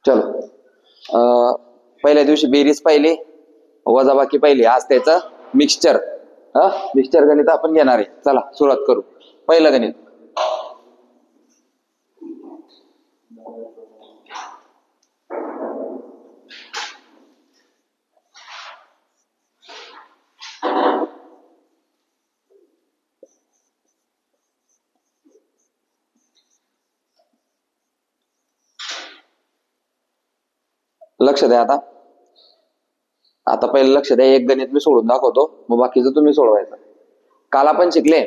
चलो पहिल्या दिवशी बेरीज पहिली, वजाबाकी पहिली. आज त्याचं मिक्सचर मिक्सचर गणित आपण घेणार आहे. चला सुरुवात करू. पहिलं गणित. लक्ष द्या. आता पहिलं लक्ष द्या. एक गणित मी सोडून दाखवतो, मग बाकीचं तुम्ही सोडवायचं. काल आपण शिकले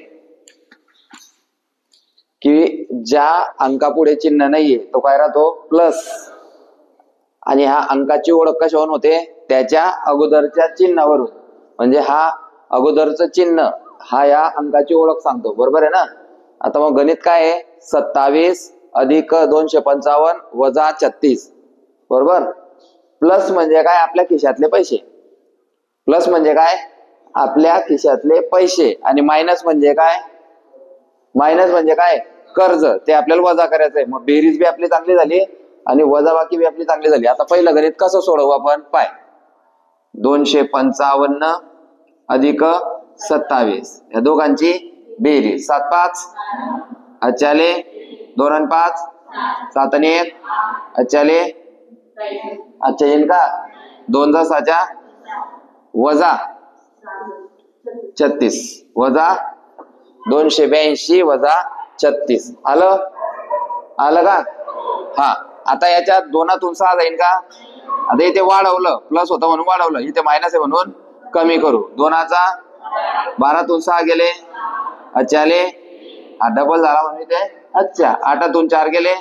की ज्या अंकापुढे चिन्ह नाहीये तो काय राहतो? प्लस. आणि हा अंकाची ओळख कशावरून होते? त्याच्या अगोदरच्या चिन्हावरून. म्हणजे हा अगोदरचं चिन्ह हा या अंकाची ओळख सांगतो. बरोबर आहे ना? आता मग गणित काय आहे? 27 अधिक 255 वजा 36. बरोबर. प्लस म्हणजे काय? आपल्या खिशातले पैसे. प्लस म्हणजे काय? आपल्या खिशातले पैसे. आणि मायनस म्हणजे काय? मायनस म्हणजे काय? कर्ज. ते आपल्याला वजा करायचंय. मग बेरीज बी आपली चांगली झाली आणि वजाबाकी बी आपली चांगली झाली. आता पहिलं गणित कसं सोडवू आपण? पाय. 255 अधिक 27 या दोघांची बेरीज. 7 5 अच्छाले 2 आणि 5 7 आणि 1 अच्छाले अच्छा येईल का? 2 10 वजा 36 वजा 282 वजा 36. आलं का? हा. आता याच्यात 2तून 6 जाईल का? आता इथे वाढवलं, प्लस होतं म्हणून वाढवलं, इथे मायनस आहे म्हणून कमी करू. 2चा 12तून 6 गेले अच्छाले. हा डबल झाला म्हणून इथे अच्छा. 8तून 4 गेले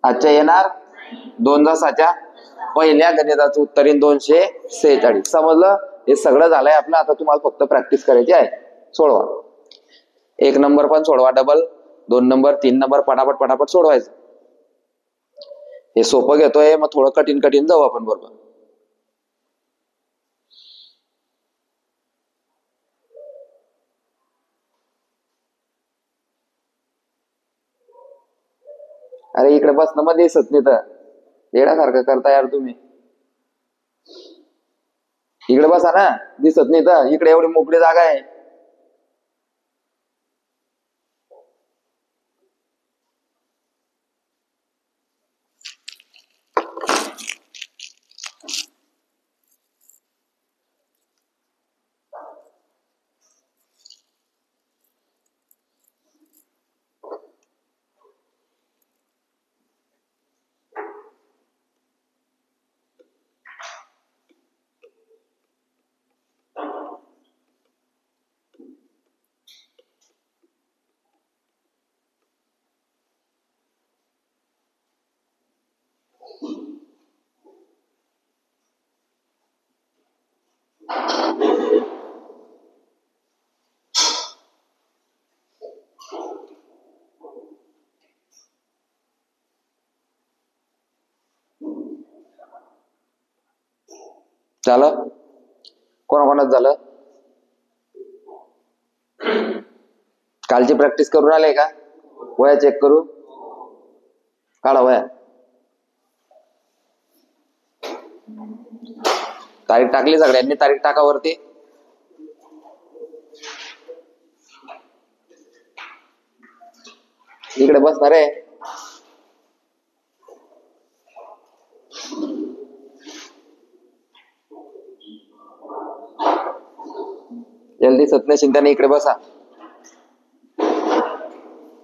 अच्छा येणार 2 10 पहिल्या गणिताचं उत्तर येईल 246. समजलं? हे सगळं झालंय आपलं. आता तुम्हाला फक्त प्रॅक्टिस करायची आहे. सोडवा. 1 नंबर पण सोडवा डबल, 2 नंबर 3 नंबर पटापट सोडवायचं. हे सोपं घेतोय, मग थोडं कठीण जाऊ आपण. बरोबर. अरे इकडे बस ना, मग दिसत नाही तर येण्यासारखं करता यार तुम्ही. इकडे बसा ना, दिसत नाही तर. इकडे एवढी मोकळी जागा आहे. झालं? कोणाकोणाच झालं? कालची प्रॅक्टिस करून आले का? वया चेक करू. काढा वया. तारीख टाकली सगळ्यांनी? तारीख टाका वरती. इकडे बसणार आहे. जल्दी सत्य चिंताने इकडे बसा.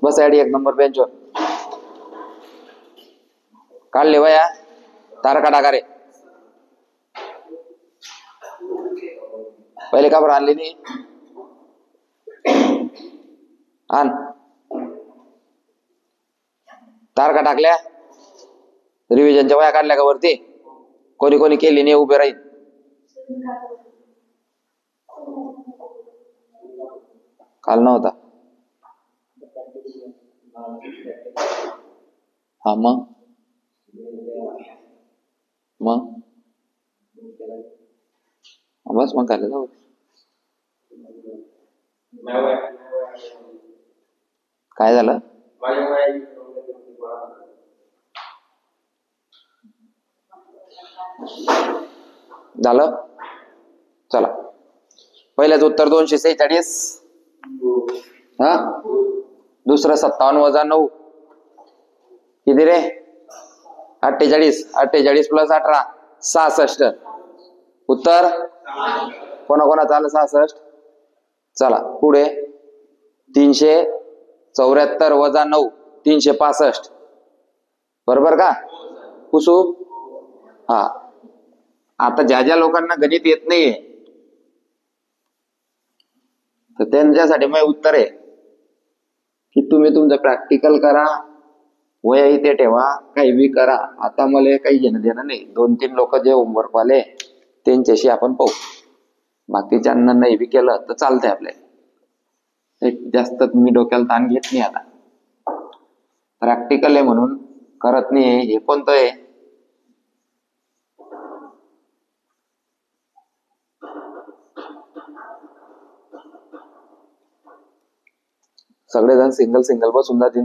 बस ॲडी 1 नंबर बेंचवर. काढले वया. तारखा टाका रे. पहिले का बरं आणली नाही? आण. तारखा टाकल्या. रिव्हिजनच्या वया काढल्या का वरती? कोणी केली नाही उभे राहील. काल नव्हता. हा मग बस मग काय जाऊ. काय झालं? झालं. चला, पहिल्याच उत्तर 246. हा, दुसरं 57 - 9 किती रे? 48. 48 + 18 66. उत्तर कोणाकोणाचं आलं? 66. चला पुढे. 374 - 9 365. बरोबर का पुसू? हा. आता ज्या ज्या लोकांना गणित येत नाहीये तर त्यांच्यासाठी मग उत्तर आहे की तुम्ही तुमचं प्रॅक्टिकल करा, वया इथे ठेवा, काही बी करा. आता मला काही घेणं देणं नाही. 2-3 लोक जे होमवर्क वाले त्यांच्याशी आपण पाहू. बाकीच्यांना नाही बी केलं तर चालतंय आपल्याला. जास्त मी डोक्याला ताण घेत नाही. आता प्रॅक्टिकल आहे म्हणून करत नाही. हे कोणतं आहे? सगळेजण सिंगल सिंगल बसून जातील.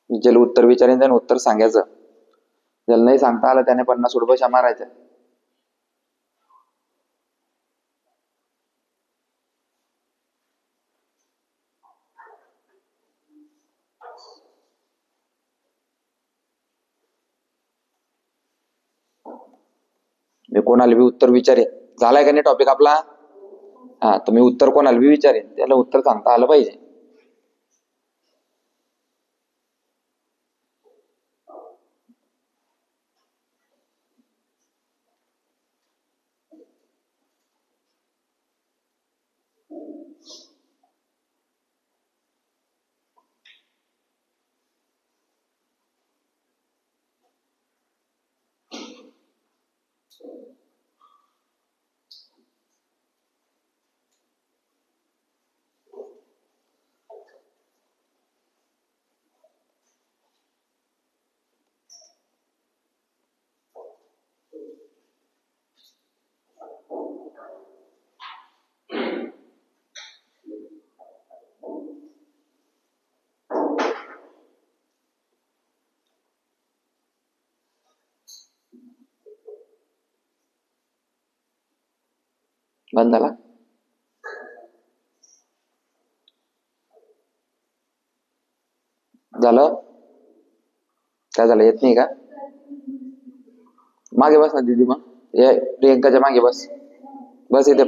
ज्याला उत्तर विचारेन त्याने उत्तर सांगायचं. ज्याला नाही सांगता आलं त्याने 50 रुपये मारायचं. मी कोणाला बी उत्तर विचारेन. झालाय का नाही टॉपिक आपला? हा, तर मी उत्तर कोणाला बी विचारेन, त्याला उत्तर सांगता आलं पाहिजे. बंद झाला. झालं? काय झालं? येत नाही का? मागे बस ना दीदी. मग प्रियंकाच्या मागे बस. बस इथे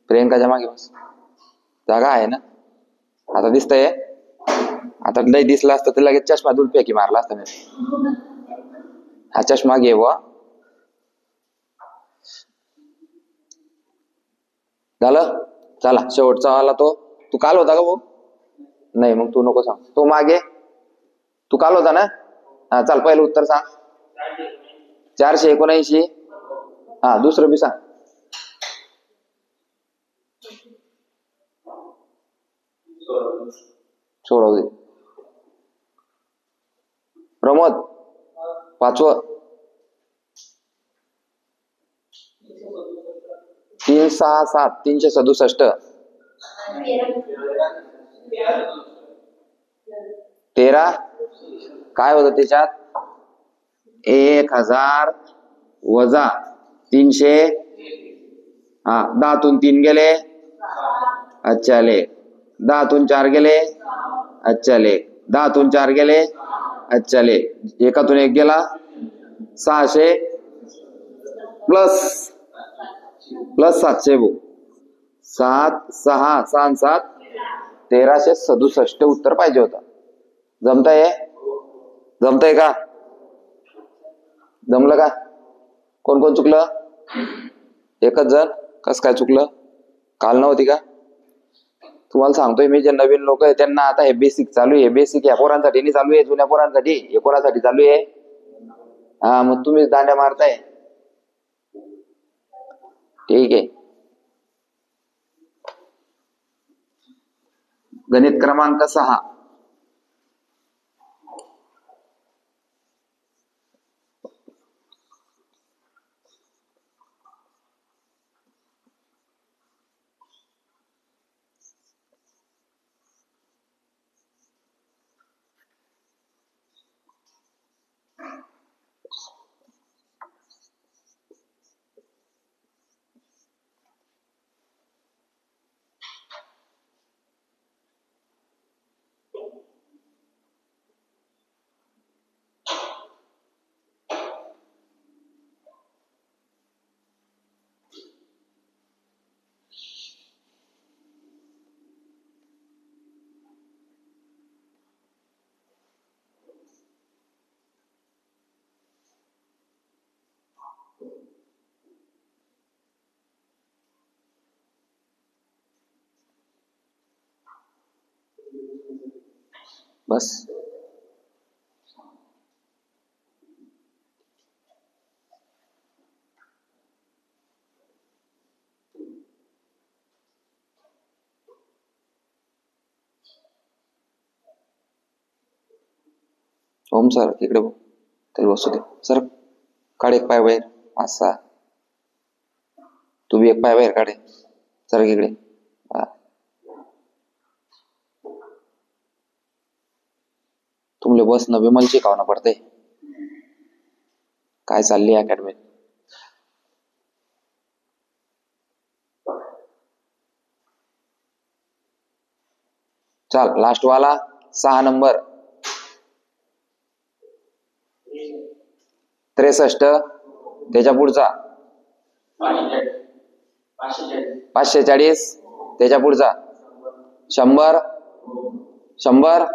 प्रियंकाच्या मागे बस. जागा आहे ना? आता दिसतंय? आता लय दिसला असतं तर लगेच चष्मा दूर फेकी मारला असता मी. हा चष्मा घे व. झालं? चला शेवटचा आला तो. तू काल होता का भाऊ? नाही, मग तू नको सांग. तो मागे तू काल होता ना? हा, चाल पहिलं उत्तर सांग. 479. हा, दुसरं बी सांग. सोडव दे. प्रमोद 5वं. 367 367. 13 काय होतं त्याच्यात? 1000 वजा 300. हा, 10तून 3 गेले. अच्छा लेख. 10तून 4 गेले. अच्छा लेख. 10तून 4 गेले. अच्छा लेख. 1तून 1 गेला. 600 प्लस 700 भाऊ. 7 6 6 7 1367 उत्तर पाहिजे होतं. जमतंय? जमतंय का? जमलं का? कोण कोण चुकलं? एकच जण. कस काय चुकलं? काल नव्हती का? तुम्हाला सांगतोय मी, जे नवीन लोक आहे त्यांना आता हे बेसिक चालू आहे. बेसिक या पोरांसाठी नाही चालू आहे, जुन्या पोरांसाठी. हे कोणासाठी चालू आहे? हा, मग तुम्हीच दांड्या मारताय. ठीक आहे. गणित क्रमांक 6. बस. ओम सर इकडे तरी बसू दे. सर काढ एक पाय बाहेर. असा तू बी एक पाय बाहेर काढे. सर इकडे. तुमले बसणं विमल शिकावणं पडते. काय चालली अकॅडमी. चल लास्ट वाला 6 नंबर 63. त्याच्या पुढचा 540. त्याच्या पुढचा 100. 100.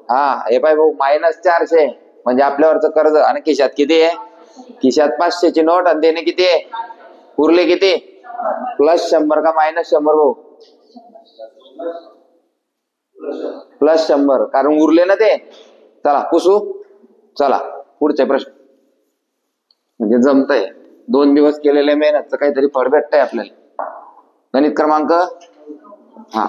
हा हे पाय भाऊ -400 म्हणजे आपल्यावरचं कर्ज. आणि खिशात किती आहे? खिशात 500 ची नोट. आणि देणे किती आहे? उरले किती? +100 का -100 भाऊ? +100 कारण उरले ना ते. चला पुसू. चला पुढचे प्रश्न. म्हणजे जमतंय 2 दिवस केलेल्या मेहनतचं काहीतरी फळ भेटतंय आपल्याला. गणित क्रमांक हा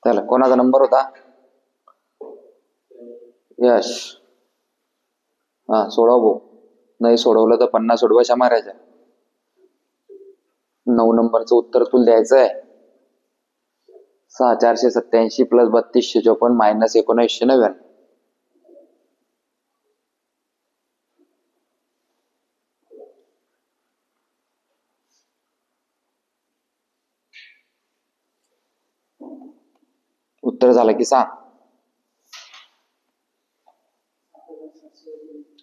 चला कोणाचा नंबर होता? यश. हा सोडव भाऊ. नाही सोडवलं तर 50 उडवाशा मारायच्या. 9 नंबरचं उत्तर तुला द्यायचं आहे. 6487 + 3254 - 1999. उत्तर झालं की सांग.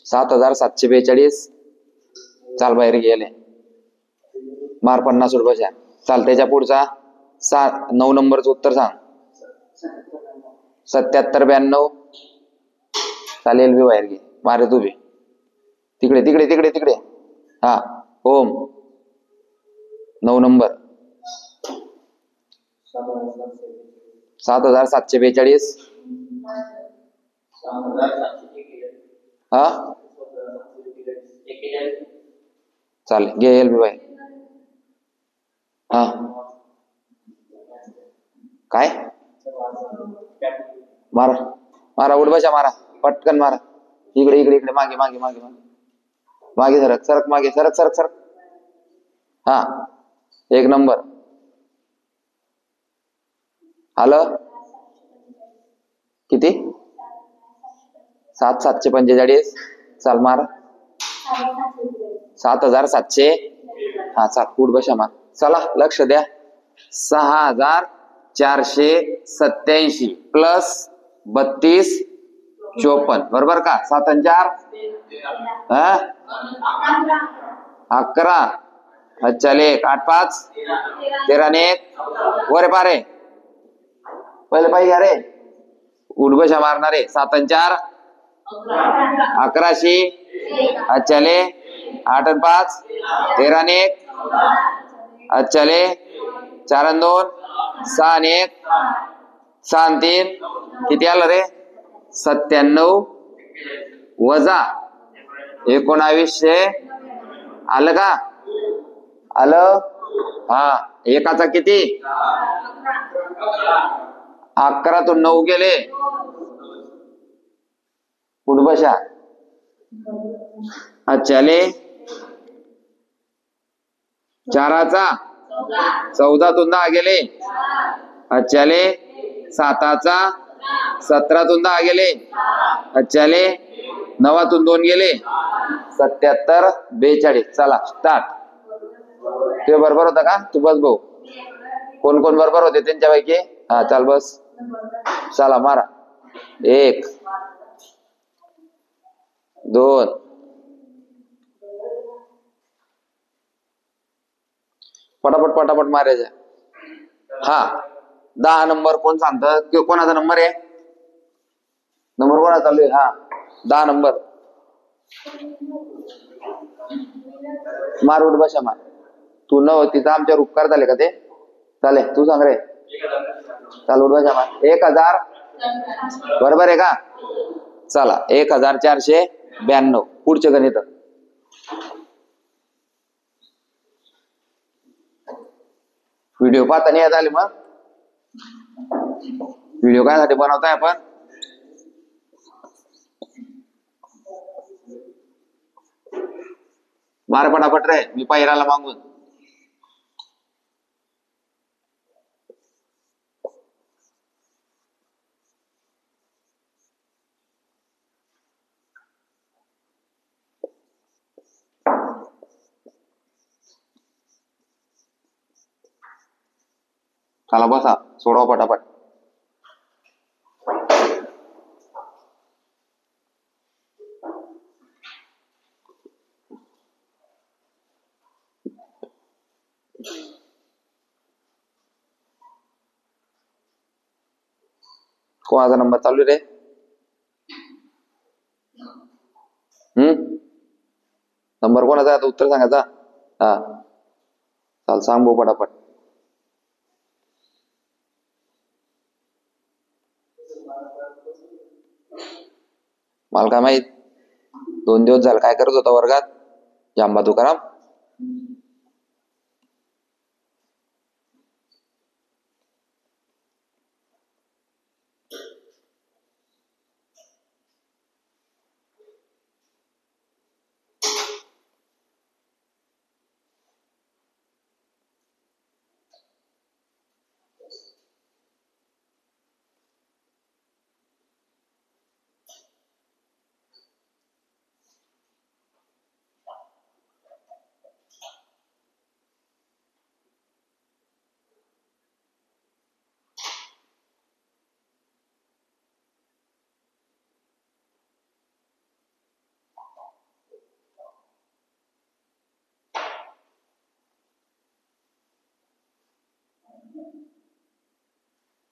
7742. चाल बाहेर गेले. मार 50 उडवाशा. चाल त्याच्या पुढचा 9 नंबरचं उत्तर सांग. 7792. चालेल बी बाहेर घे. मारे तू बी. तिकडे तिकडे तिकडे तिकडे. हा ओम 9 नंबर 7742. हा चालेल घे एल बी बाहेर. हा काय मारा मारा उडवाशा मारा पटकन मारा. इकडे इकडे इकडे मागे मागे मागे मागे मागे सरक सरक मागे सरक सरक सरक. हा 1 नंबर. आलं किती? 7745. चाल मारा 7700. हा चाल उडवाशा मार. चला लक्ष द्या. 6487 + 3254 बरोबर का? 7 आणि 4 11. अच्छा लेख 8 5 13 आणि 1 वरे पारे. पहिले पाहिजे अरे उडबशा मारणारे. 7 आणि 4 1100. अच्छा ले 8 आणि 5 13 आणि 1 अच्छा ले 4 आणि 2 6 आणि 1 6 आणि 3 किती आलं रे? 97 वजा 1900 आलं का? आलं. हा एकाचा किती? 11तून 9 गेले. कुठ बशा? अच्छा 4चा 14तून 10 गेले. अच्छा 7चा 17तून 10 गेले. अच्छा 9तून 2 गेले. 77 42. चला स्टार्ट. ते बरोबर होता का? तू बस भाऊ. कोण कोण बरोबर होते त्यांच्यापैकी? हा चाल बस. चला मारा. 1 2 पटापट पटापट मारायचं. हा 10 नंबर कोण सांगतं? कोणाचा नंबर आहे? नंबर कोणा चालू आहे? हा 10 नंबर मार. उठ बशा मार. तू न तिथं आमच्यावर उपकार झाले का ते? चाले तू सांग रे. चाल उठ बशा मार. 1000 बरोबर आहे का? चला 1492. पुढचे गणित. व्हिडिओ पाहता नाही आले मग? व्हिडिओ काय साठी बनवताय आपण? मार पटापट रे. मी पायराला मागून. चला बसा. सोडवा पटापट. कोणाचा नंबर चालू रे? नंबर कोणाचा? आता उत्तर सांगायचा. हा चाल सांग भाऊ पटापट. मला काय माहित. 2 दिवस झाले काय करत होता वर्गात? जांबा तुकाराम.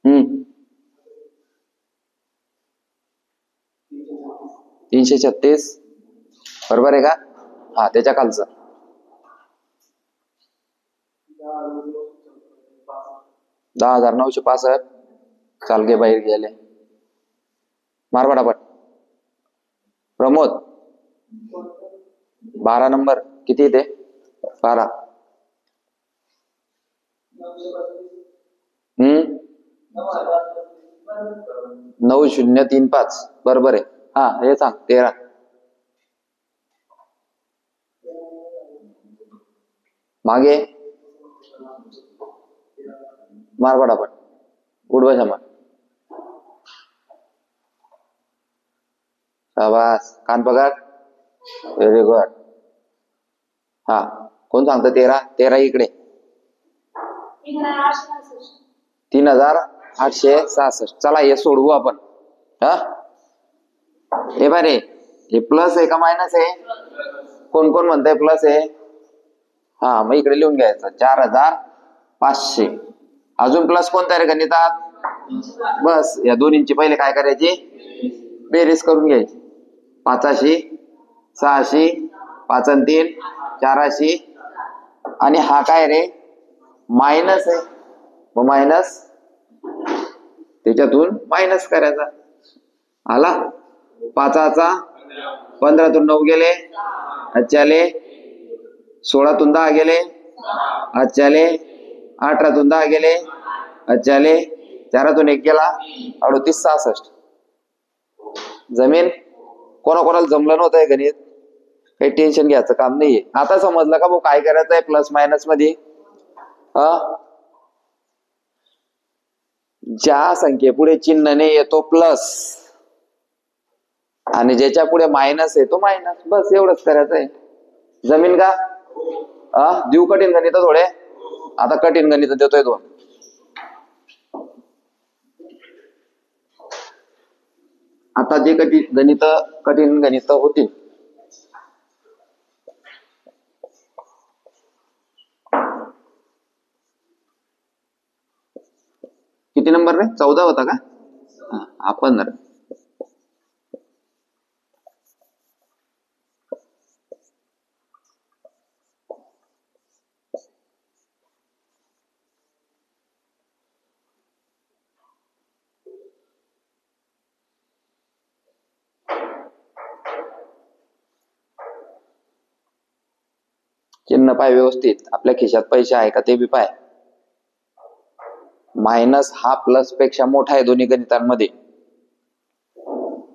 हम्म 336 बरोबर आहे का? हा त्याच्या खालचं 10,965. चाल गे बाहेर गेले. मार पटापट. प्रमोद 12 नंबर किती ते? 12. 9035 बरोबर आहे. हा हे सांग. 13 मागे मार पटापट. उठ बशा मार. शाबास. कान पकड. Very good. हा कोण सांगतं? 13 इकडे. 3866. चला हे सोडवू आपण. हा हे बारे हे प्लस आहे का मायनस आहे? कोण कोण म्हणतंय प्लस आहे? हा मग इकडे लिहून घ्यायचं 4500. अजून प्लस कोणता रे गणितात? बस या दोन्हींची पहिले काय करायची? बेरीज करून घ्यायची. 85 86 5 आणि 3 84 आणि हा काय रे? मायनस आहे. मग मायनस त्याच्यातून मायनस करायचा. आला 5चा 15तून 9 गेले, अच्छाले 16तून 10 गेले, अच्छाले 18तून 10 गेले, अच्छाले 4तून 1 गेला, 38 66. जमीन कोणाकोणाला जमलं नव्हतं गणित, काही टेन्शन घ्यायचं काम नाहीये. आता समजलं का भाऊ काय करायचं आहे प्लस मायनस मध्ये? ज्या संख्येपुढे चिन्ह नाही येतो प्लस आणि ज्याच्या पुढे मायनस येतो मायनस, बस एवढंच करायचं आहे. जमीन का? देऊ कठीण गणित थोडे? आता कठीण गणित देतोय 2. आता जे कठीण गणित होतील किती नंबर रे? 14 होता का? आपण चिन्ह पाय व्यवस्थित. आपल्या खिशात पैसे आहे का ते बी पाय. मायनस हा प्लस पेक्षा मोठा आहे दोन्ही गणितांमध्ये.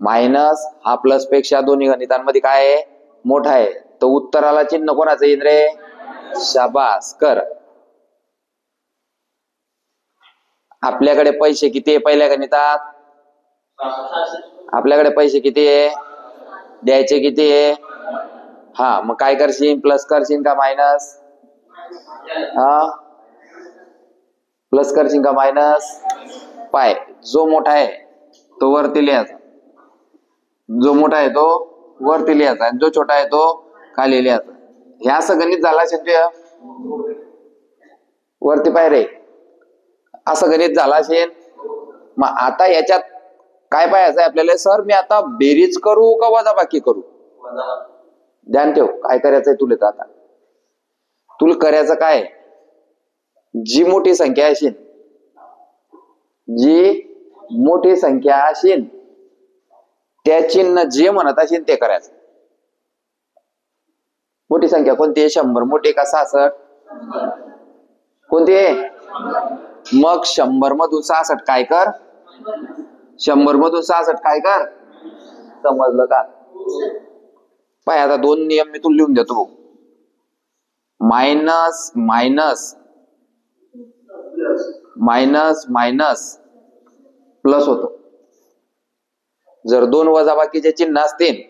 मायनस हा प्लस पेक्षा दोन्ही गणितांमध्ये काय आहे? मोठा आहे. तर उत्तराला चिन्ह कोणाचं येईल रे? शाबास कर. आपल्याकडे पैसे किती आहे पहिल्या गणितात? आपल्याकडे पैसे किती आहे? द्यायचे किती आहे? मग काय करशील? प्लस करशील का मायनस? प्लस करशील का मायनस? पाय जो मोठा आहे तो वरती लिहायचा, जो मोठा आहे तो वरती लिहायचा आणि जो छोटा आहे तो खाली लिहायचा. हे असं गणित झालं असेल वरती पाय रे, असं गणित झालं असेल. मग आता याच्यात काय पाहायचं आपल्याला? सर मी आता बेरीज करू का वजाबाकी करू? ध्यान ठेव काय करायचंय तुला. आता तुला करायचं काय? जी मोठी संख्या असेल, जी मोठी संख्या असेल त्या चिन्ह जे म्हणत असेल ते करायचं. मोठी संख्या कोणती आहे? 100 मोठी का 66? कोणती आहे? मग 100 मधून 66 काय कर? 100 मधून 66 काय कर? समजलं का? पाय आता 2 नियम मी तुला लिहून देतो. Minus minus minus minus plus होतं. जर 2 वजाबाकीचे चिन्ह असतील,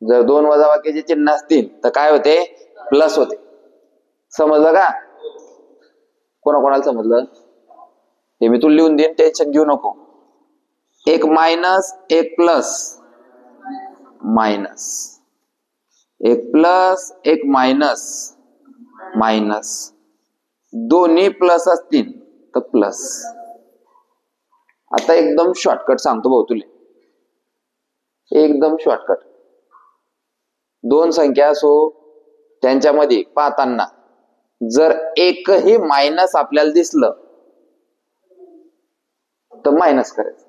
जर 2 वजाबाकीचे चिन्ह असतील तर काय होते? प्लस होते. समजलं का? कोणाकोणाला समजलं? हे मी तुला लिहून देईन, टेन्शन घेऊ नको. एक मायनस एक प्लस, मायनस एक प्लस एक मायनस, मायनस दोन्ही प्लस असतील तर प्लस. आता एकदम शॉर्टकट सांगतो भाऊ तुले, एकदम शॉर्टकट. 2 संख्या असो त्यांच्यामध्ये पाहताना जर एकही मायनस आपल्याला दिसलं तर मायनस करायचं.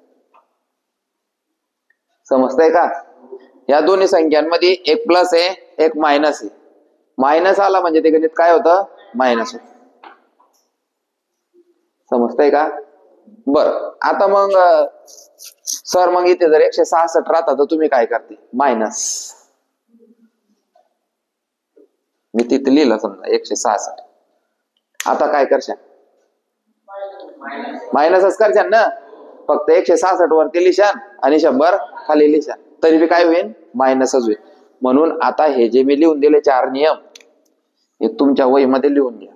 समजतंय का? या दोन्ही संख्यांमध्ये एक प्लस आहे एक मायनस आहे. मायनस आला म्हणजे ते गणित काय होतं? मायनस होत. समजतंय का? बर आता मग सर मग इथे जर 166 राहता तर तुम्ही काय करते? मायनस. मी तिथे लिहिलं समजा 166. आता काय करशाल? मायनसच करशाल ना. फक्त 166 वरती लिशान आणि 100 खाली लिशान, तरी बी काय होईल? मायनसच होईल. म्हणून आता हे जे मी लिहून दिले 4 नियम हे तुमच्या वहीमध्ये लिहून घ्या.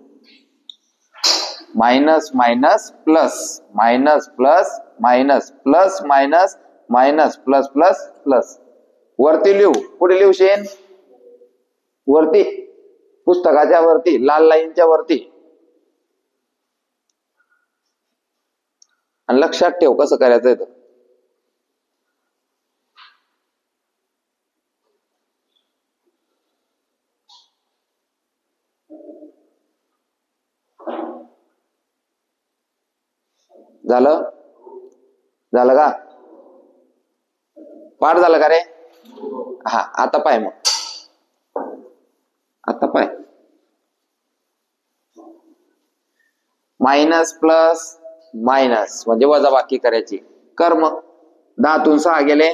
Minus minus plus, minus plus minus, plus minus minus, plus plus plus. वरती लिहू. कुठे लिहूशेन? वरती, पुस्तकाच्या वरती, लाल लाईनच्या वरती. आणि लक्षात ठेव कसं करायचं आहे. झालं? झालं का? पाठ झालं का रे? हा, आता पाय मग, आता पाय. मायनस प्लस मायनस म्हणजे वजाबाकी करायची. कर मग. 10 तून 6 गेले,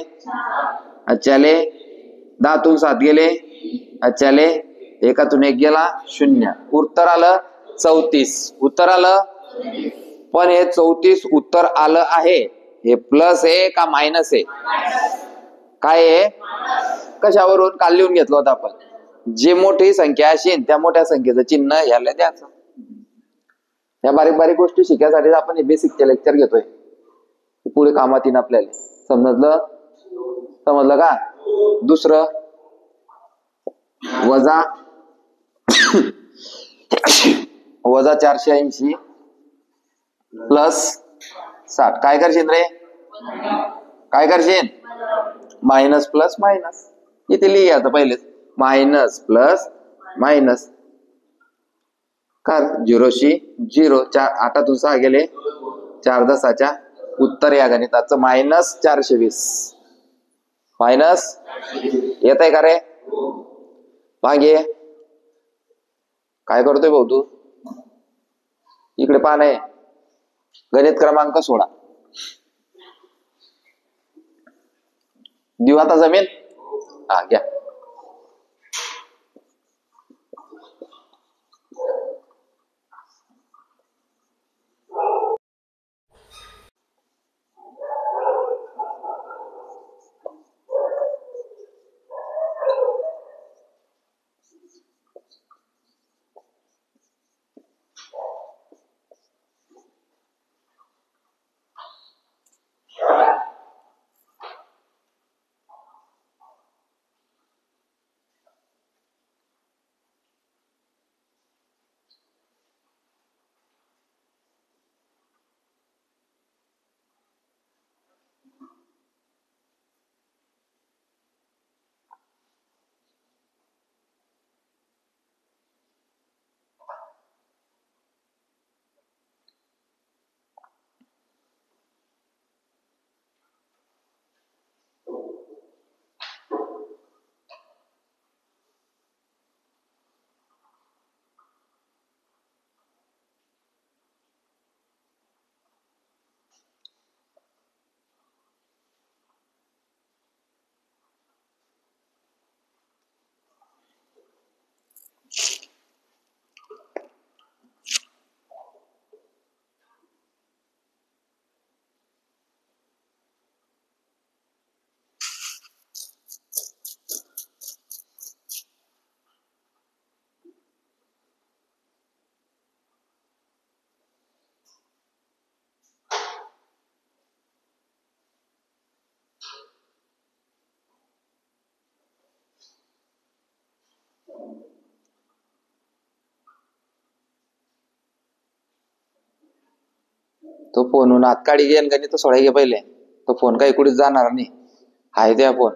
अच्छाले. 10 तून 7 गेले, अच्छाले. 1तून 1 गेला, 0. उत्तर आलं 34. उत्तर आलं. पण हे 34 उत्तर आलं आहे, हे प्लस आहे का मायनस आहे? काय आहे? कशावरून? काल लिहून घेतलं होतं आपण. जे मोठी संख्या असेल त्या मोठ्या संख्येचं चिन्ह याला द्यायचं. या बारीक बारीक गोष्टी शिकायसाठी आपण हे बेसिकचे लेक्चर घेतोय, पुढे कामात येईन आपल्याला. समजलं? समजलं का? दुसरं, वजा वजा 480 प्लस 60. काय करशील रे? काय करशील? Minus plus minus. इथे लिहायचं पहिलेच, मायनस प्लस मायनस. कर 0शी 0. 8तून 6 गेले, 4 10च्या. उत्तर या गणिताचं मायनस 420. मायनस येत आहे का रे? मागे काय करतोय भाऊ तू? इकडे पान आहे, गणित क्रमांक 16. देऊ आता जमेल? हा, घ्या. तो फोनहून हात काढी घेन गणित सोडाय घे पहिले. तो फोन काही कुठेच जाणार नाही, हाय द्या फोन.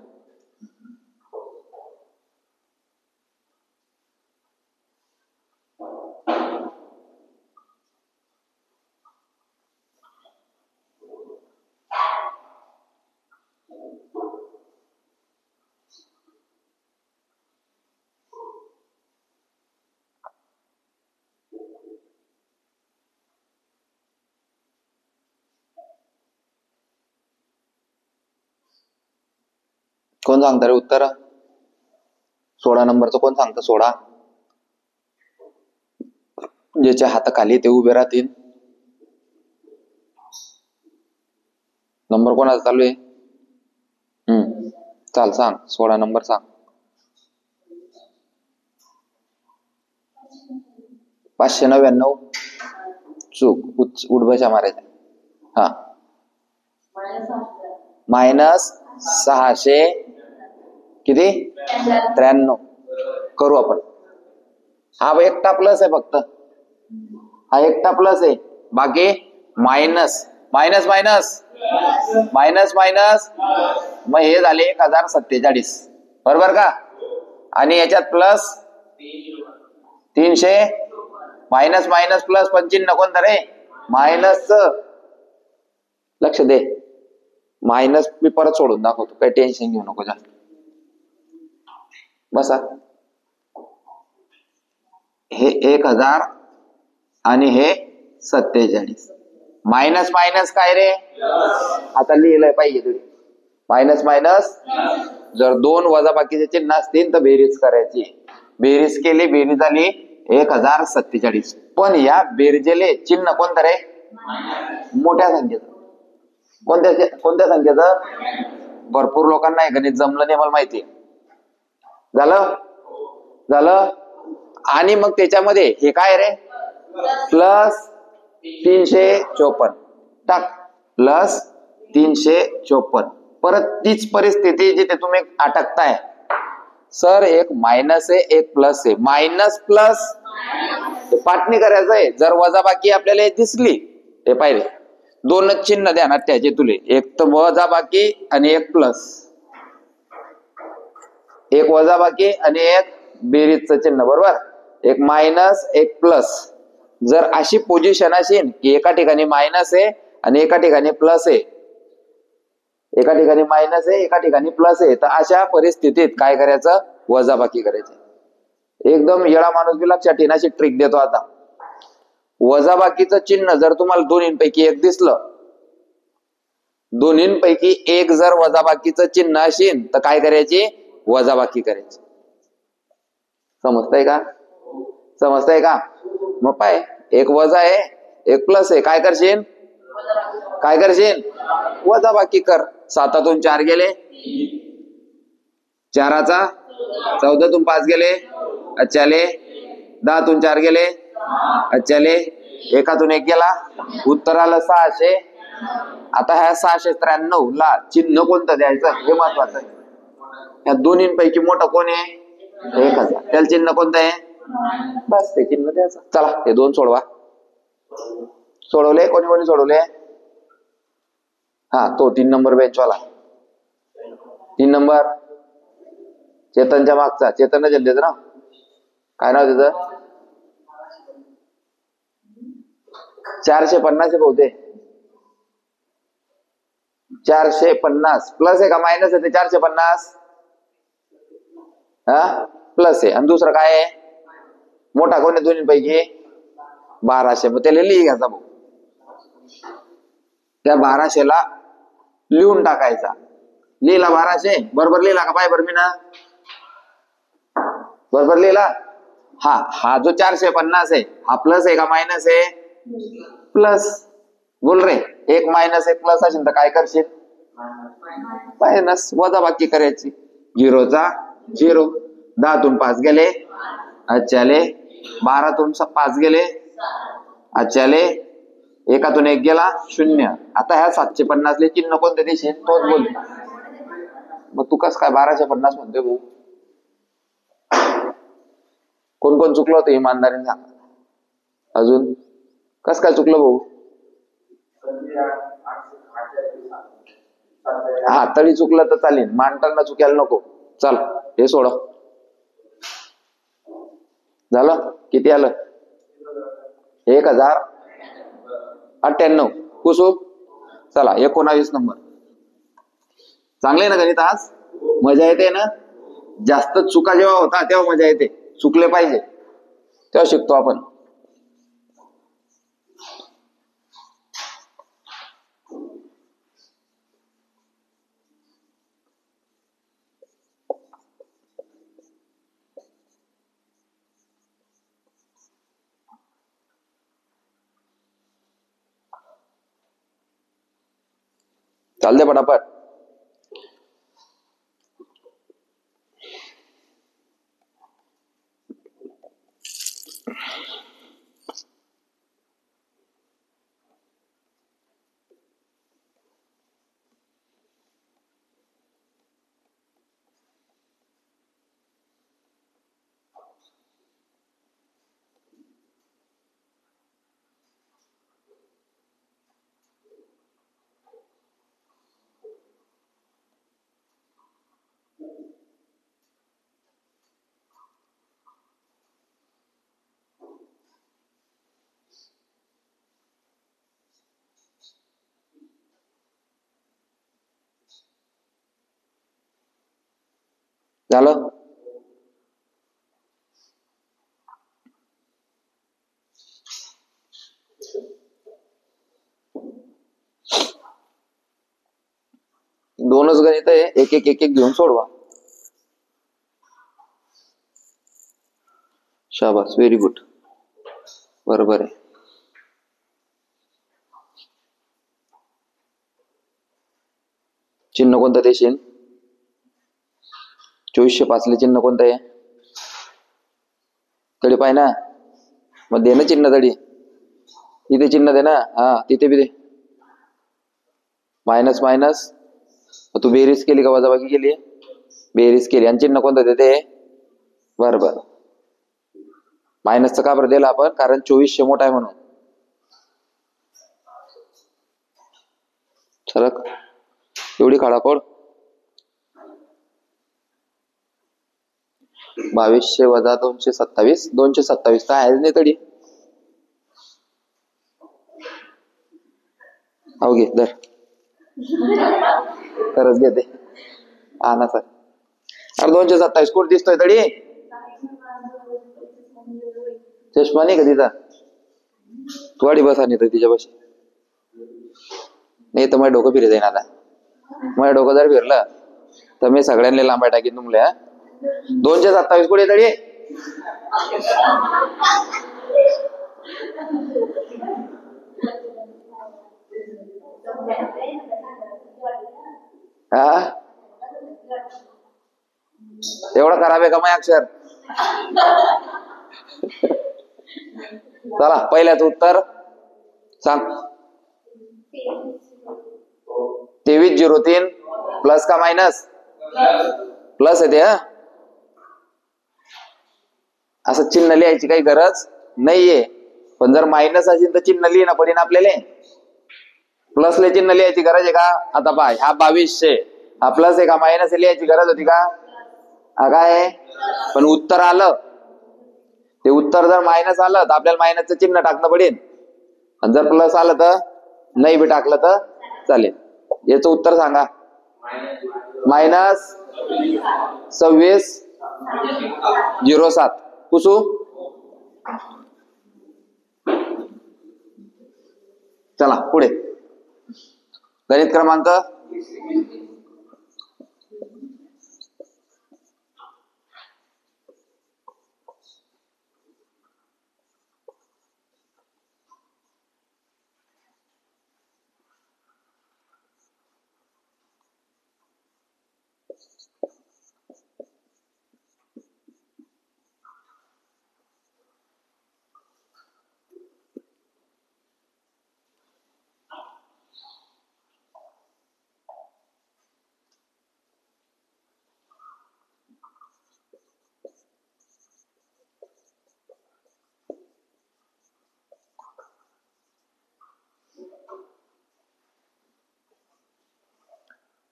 कोण सांगतं रे उत्तर? 16 नंबरचं कोण सांगतं? 16. ज्याच्या हाताखाली ते उभे राहतील. नंबर कोणाचा चालू आहे? चाल सांग, 16 नंबर सांग. 599. चूक, उडबशा मारायच्या. हा, मायनस 600 किती? 93. करू आपण. हा एकटा प्लस आहे फक्त, हा एकटा प्लस आहे. बाकी minus minus minus minus minus, मग हे झाले 1047. बरोबर का? आणि याच्यात प्लस 300. मायनस मायनस प्लस पण चिन्ह कोणतं रे? मायनस. लक्ष दे, मायनस मी परत सोडून दाखवतो, काही टेन्शन घेऊ नको जास्त. बसा. हे 1000 आणि हे 47. मायनस मायनस काय रे? आता लिहिलंय पाहिजे तुम्ही. मायनस मायनस, जर दोन वजाबाकीचे चिन्ह असतील तर बेरीज करायची. बेरीज केली, बेरीज झाली 1047. पण या बेरजेले चिन्ह कोणतं रे? मोठ्या संख्येचं. कोणत्या संख्येचं? भरपूर लोकांना हे गणित जमलं नाही, मला माहिती. झालं झालं. आणि मग त्याच्यामध्ये हे काय रे? प्लस 354 टाक. प्लस 354. परत तीच परिस्थिती जिथे तुम्ही अटकताय. सर एक मायनस आहे, एक प्लस आहे. मायनस प्लस पाटणी करायचं आहे. जर वजाबाकी आपल्याला दिसली, हे पाहिजे दोनच चिन्ह ध्यानात ठेवायचे तुले, एक तर वजाबाकी आणि एक प्लस. एक वजाबाकी आणि एक बेरीजचं चिन्ह, बरोबर. एक मायनस एक प्लस. जर अशी पोझिशन असेल की एका ठिकाणी मायनस आहे आणि एका ठिकाणी प्लस आहे, एका ठिकाणी मायनस आहे एका ठिकाणी प्लस आहे, तर अशा परिस्थितीत काय करायचं? वजाबाकी करायची. एकदम येळा माणूस बी लक्षात ठेवण्याची ट्रिक देतो आता. वजाबाकीचं चिन्ह जर तुम्हाला दोन्हीपैकी एक दिसलं, दोन्हीपैकी एक जर वजाबाकीचं चिन्ह असेल तर काय करायची? वजाबाकी करायची. समजतंय का? समजतंय का? मग पाय, एक वजा आहे एक प्लस आहे, काय करशील? काय करशील? वजाबाकी कर. 7तून 4 गेले, 4चा 14तून 5 गेले, अच्छाले. 10तून 4 गेले, अच्छाले. 1तून 1 गेला, उत्तर आलं 600. आता ह्या 693 ला चिन्ह कोणतं द्यायचं हे महत्वाचं आहे. या दोन्हीपैकी मोठं कोण आहे? 1000. त्याला चिन्ह कोणतं आहे? बस ते चिन्ह द्यायचं. चला हे दोन सोडवा. सोडवले? कोणी कोणी सोडवले? हा, तो 3 नंबर बेंचवाला. 3 नंबर चेतनच्या मागचा. चेतन जल्दीच ना, काय नाव त्याचं? 450 बहुते. 450 प्लस आहे का मायनस आहे? ते 450 हा प्लस आहे. आणि दुसरं काय आहे? मोठा कोण आहे दोन्हीपैकी? 1200. मग त्याला लिही घ्यायचा भाऊ. त्या 1200ला लिहून टाकायचा. लिहिला 1200 बरोबर लिहिला का? पाय बरं मी ना, बरोबर लिहिला. हा जो 450 आहे हा प्लस आहे का मायनस आहे? प्लस. बोल रे. एक मायनस एक प्लस असेल तर काय करशील? मायनस. वजाबाकी करायची. 0चा 0. 10तून 5 गेले, अच्छाले. 12तून 5 गेले, अच्छाले. 1तून 1 गेला, 0. आता ह्या 750 ले चिन्ह कोणते दिसेल? तोच बोल. मग तू कस काय 1250 म्हणतोय भाऊ? कोण कोण चुकलं होतं इमानदारीने सांग. अजून कस काय चुकलं भाऊ? हा, तरी चुकलं तर चालेल, मांडताना चुकायला नको. चल हे सोडव. झालं? किती आलं? 1098. कुसू. चला 19 नंबर. चांगले ना गणित आज? मजा येते ना? जास्त चुका जेव्हा होता तेव्हा मजा येते. चुकले पाहिजे तेव्हा शिकतो आपण. चालते पटापट. झालं. दोनच गणित आहे, एक एक एक एक घेऊन सोडवा. शाबास, व्हेरी गुड, बरोबर आहे. चिन्ह कोणतं देशील? 2405 चिन्ह कोणतं आहे? तडी पाय ना, मग दे ना चिन्ह तडी. इथे चिन्ह दे ना, हा तिथे बी दे. मायनस मायनस, तू बेरीज केली का वजाबाकी केली? बेरीज केली. आणि चिन्ह कोणतं देते? बरोबर. मायनसचं का बरं दिलं आपण? कारण 2400 मोठा आहे म्हणून. सरक एवढी खाडाखोड. 2200 वजा 227, 227 काय आहे नाही तडी. हो घे धर, खरंच घेते. हा ना सर. अरे 227 कुठे दिसतोय तडी? चष्मा नाही का तिचा? थोडी बसा नाही तर तिच्यापाशी. नाही तर माझं डोकं फिरे जाईन आता. माझं डोकं जर फिरलं तर मी सगळ्यांना लांबा टाकीन तुमल्या. 227 कुठे तडी? हा, एवढं खराब आहे का माझं अक्षर? चला पहिल्याच उत्तर सांग. 2303 प्लस का मायनस? प्लस आहे ते. असं चिन्ह लिहायची काही गरज नाहीये, पण जर मायनस असेल तर चिन्ह लिहिणं पडेल आपल्याला. प्लसले चिन्ह लिहायची गरज आहे का? आता पाय, हा 2200 हा प्लस आहे का मायनस लिहायची गरज होती का? हा काय? पण उत्तर आलं, ते उत्तर जर मायनस आलं तर आपल्याला मायनसचं चिन्ह टाकणं पडेल. आणि जर प्लस आलं तर नाही बी टाकलं तर चालेल. याचं उत्तर सांगा. -2607 पुसू. चला पुढे. गणित क्रमांक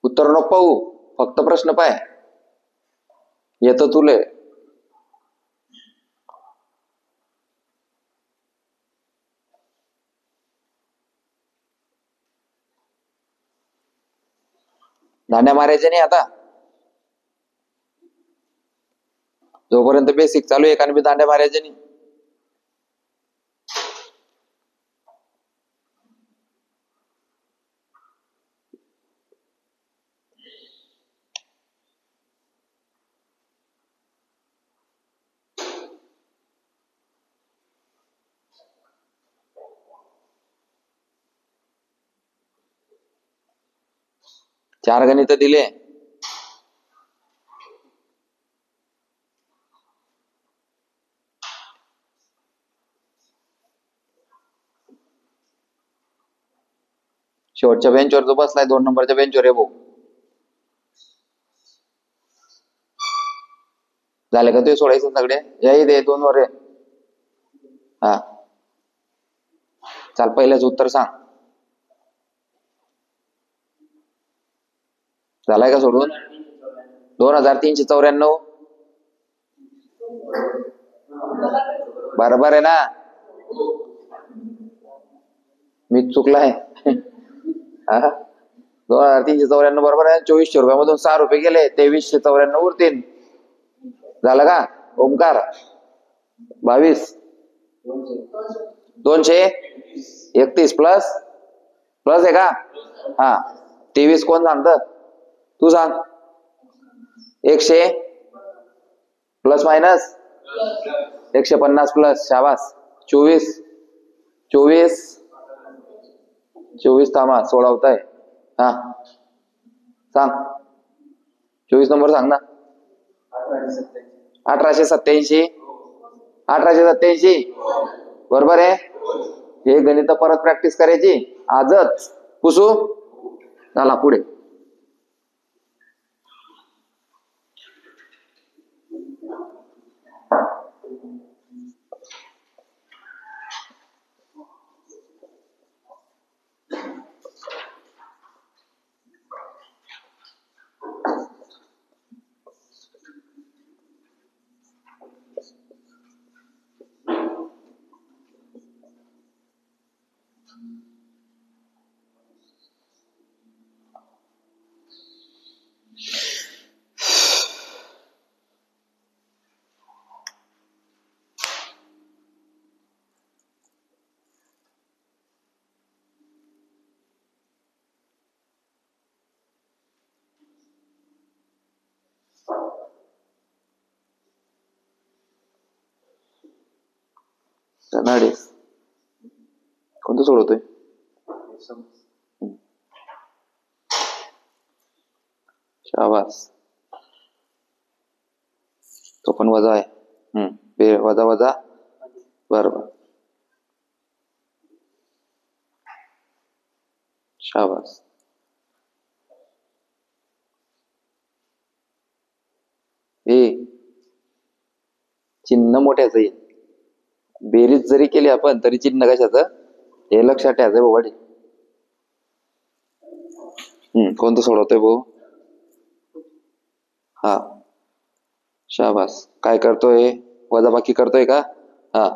उत्तर नको पाहू, फक्त प्रश्न पाय. येतं तुले. दांड्या मारायचे नाही आता, जोपर्यंत बेसिक चालू आहे एकाने बी दांड्या मारायचे नाही. चार गणित दिले. शेवटच्या बेंचवर जो बसलाय 2 नंबरच्या बेंचवर आहे भाऊ. झाले का ते सोडायचे सगळे? याही दे 2 वर. हा चाल, पहिल्याच उत्तर सांग. झालाय का सोडून? 2394. बरोबर आहे ना? मी चुकलाय. 2394 बरोबर आहे. 2400 रुपयामधून 6 रुपये गेले, 2394 उरतील. झालं का? ओमकार 22 231 प्लस प्लस आहे का? हा 23 कोण सांगत? तू सांग. 100 प्लस मायनस 150 प्लस शाबास 24 थांबा सोडवताय. हा सांग 24 नंबर सांग ना. 1887 बरोबर आहे. हे गणित परत प्रॅक्टिस करायची आजच. पुसू चला पुढे. धनाडे कोणतं सोडवतोय? शाबास. तो पण वजा आहे. वजा वजा बरोबर. शाबास. हे चिन्ह मोठ्याच आहे. बेरीज जरी केली आपण तरी चिन्ह कशाचं हे लक्षात ठेवायचं बाबा. कोणतं सोडवतोय भाऊ? हा शाबास. काय करतोय? वजाबाकी करतोय का? हा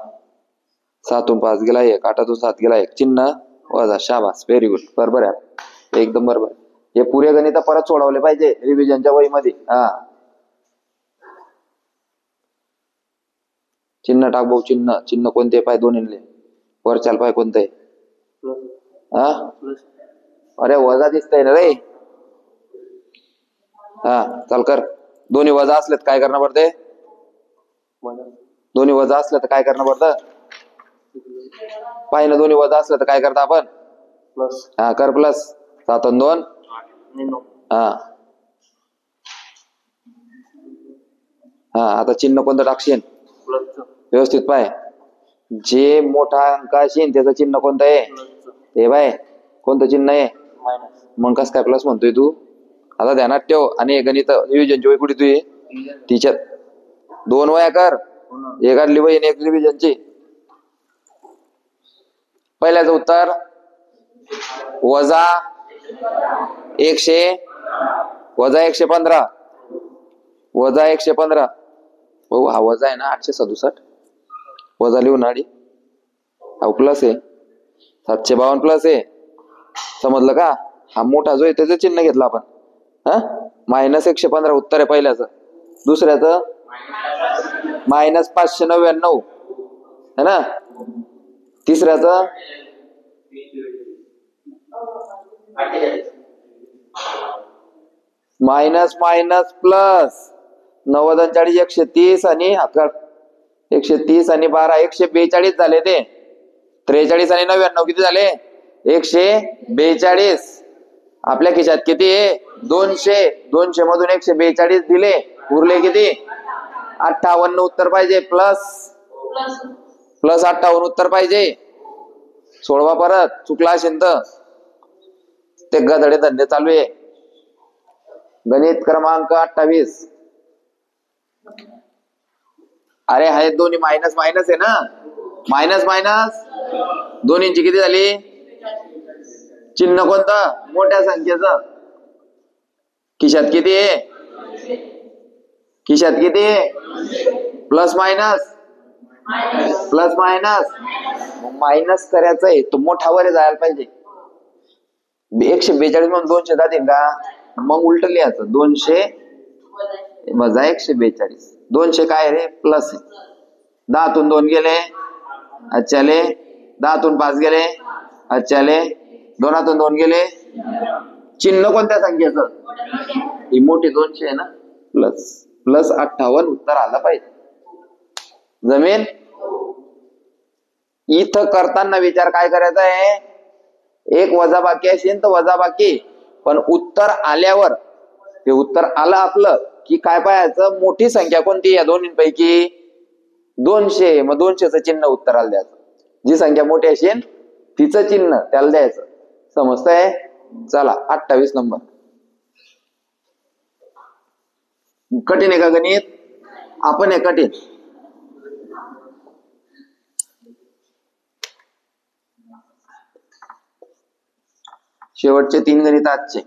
7 5 गेला 1, 8 7 गेला 1, चिन्ह वजा. शाबास व्हेरी गुड. बरोबर आहे एकदम बरोबर. हे पुरे गणित परत सोडवले पाहिजे रिव्हिजनच्या वहीमध्ये. हा चिन्ह टाक भाऊ. चिन्ह कोणते पाय दोन्हीले वरच्याला पाय कोणते? हा अरे वजा दिसतंय ना रे. हा चाल कर. दोन्ही वजा असलेत काय करणं पडते? दोन्ही वजा असलं तर काय करणं पडतं? पाहिलं दोन्ही वजा असलं तर काय करता आपण? हा कर प्लस. 7 आणि 2 हा हा. आता चिन्ह कोणतं टाकशील? व्यवस्थित पाय. जे मोठा अंक असेल त्याचं चिन्ह कोणतं आहे? हे बाय कोणतं चिन्ह आहे? मग कस काय प्लस म्हणतोय तू? आता ध्यानात ठेव. आणि गणित रिव्हिजनची वही कुठे तुझी? टीचर 2 वया कर. एक आडली वही आणि एक रिव्हिजनची. पहिल्याचं उत्तर वजा 100 वजा 115 वजा 115. हो हा वजा आहे ना 867 वजा लिहून आडी. हा प्लस आहे 752 प्लस आहे. समजलं का? हा मोठा जो आहे त्याचं चिन्ह घेतलं आपण. हा मायनस 115 उत्तर आहे पहिल्याचं. दुसऱ्याचं मायनस 599 है ना. तिसऱ्याचं मायनस मायनस प्लस 90 40 130 आणि 130 आणि 12 142 झाले ते. 43 आणि 99 किती झाले? 142. आपल्या खिशात किती आहे? 200. 200 मधून 142 दिले. उरले किती? 58 उत्तर पाहिजे. प्लस 58 उत्तर पाहिजे. सोडवा परत. चुकला असेल तर. ते गधडे धंदे चालू आहे. गणित क्रमांक 28. अरे आहे दोन्ही मायनस मायनस आहे ना. मायनस मायनस दोन्हींची किती झाली? चिन्ह कोणतं? मोठ्या संख्येचं. खिशात किती आहे? खिशात किती आहे? Plus minus plus minus minus करायचं आहे तो मोठावर जायला पाहिजे. 142 म्हणून 200 जातील का? मग उलट लिहायचं 200 वजा 142. 200 काय रे प्लस आहे. 10तून 2 गेले अच्छाले. 10तून 5 गेले अच्छाले. 2तून 2 गेले. चिन्ह कोणत्या संख्येचं? ही मोठी 200 आहे ना. प्लस प्लस 58 उत्तर आलं पाहिजे. जमेल. इथं करताना विचार काय करायचा आहे? एक वजा बाकी असेल तर वजा बाकी, पण उत्तर आल्यावर हे उत्तर आलं आपलं की काय पाहायचं? मोठी संख्या कोणती या दोन्हीपैकी? 200. मग 200चं चिन्ह उत्तराला द्यायचं. जी संख्या मोठी असेल तिचं चिन्ह त्याला द्यायचं. समजतंय? चला 28 नंबर. कठीण आहे का गणित? आपण आहे कठीण. शेवटचे 3 गणित आजचे.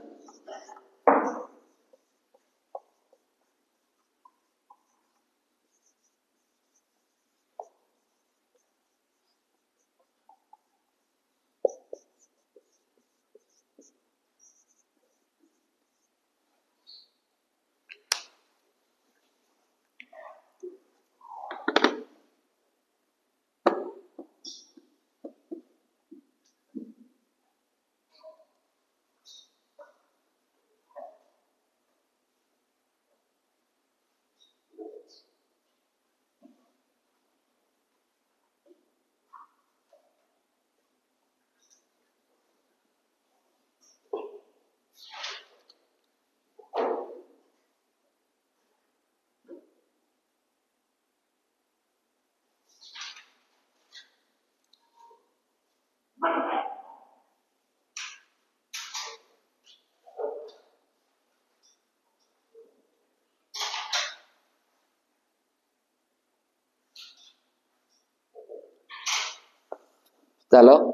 झालं.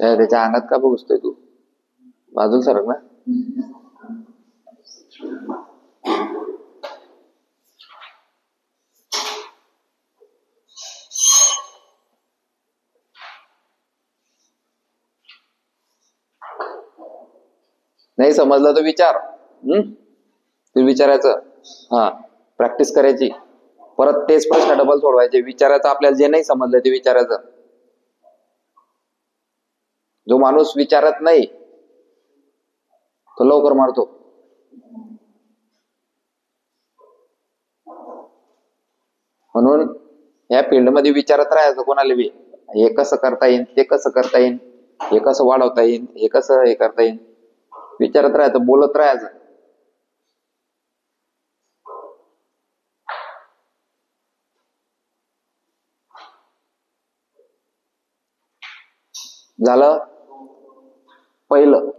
त्याच्या अंगात का बघतोय तू? बाजूला सरक ना. नाही समजलं तर विचार. तू विचारायचं. हा प्रॅक्टिस करायची. परत तेच प्रश्न डबल सोडवायचे. विचारायचं आपल्याला जे नाही समजलं ते विचारायचं. जो माणूस विचारत नाही तो लवकर मारतो. म्हणून या फील्ड मध्ये विचारत राहायचं कोणाला बी. हे कसं करता येईल, ते कसं करता येईल, हे कसं वाढवता येईल, हे कसं हे करता येईल, विचारत राहायचं, बोलत राहायचं. झालं पहिलं.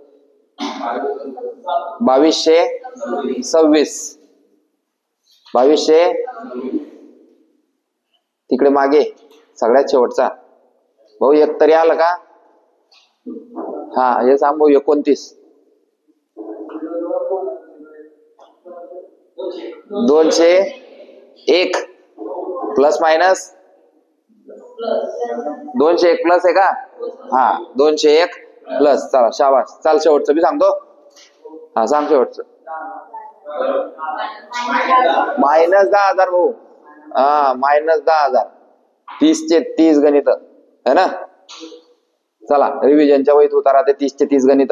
2226. 2200 तिकडे मागे सगळ्यात शेवटचा भाऊ. एक तरी आलं का? हा हे सांग भाऊ. 29. 201 प्लस मायनस 201 प्लस आहे का? हा 201 प्लस. चला शाबास. चाल शेवटचं बी सांगतो. हा सांग शेवटचं. -10,000 भाऊ. हा -10,000. 30चे 30 गणित है ना. चला रिव्हिजनच्या वहीत उतारा ते 30चे 30 गणित.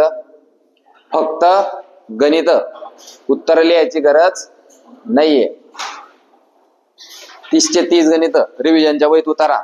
फक्त गणित उत्तर लिहायची गरज नाहीये. 30चे 30 गणित रिव्हिजनच्या वहीत उतारा.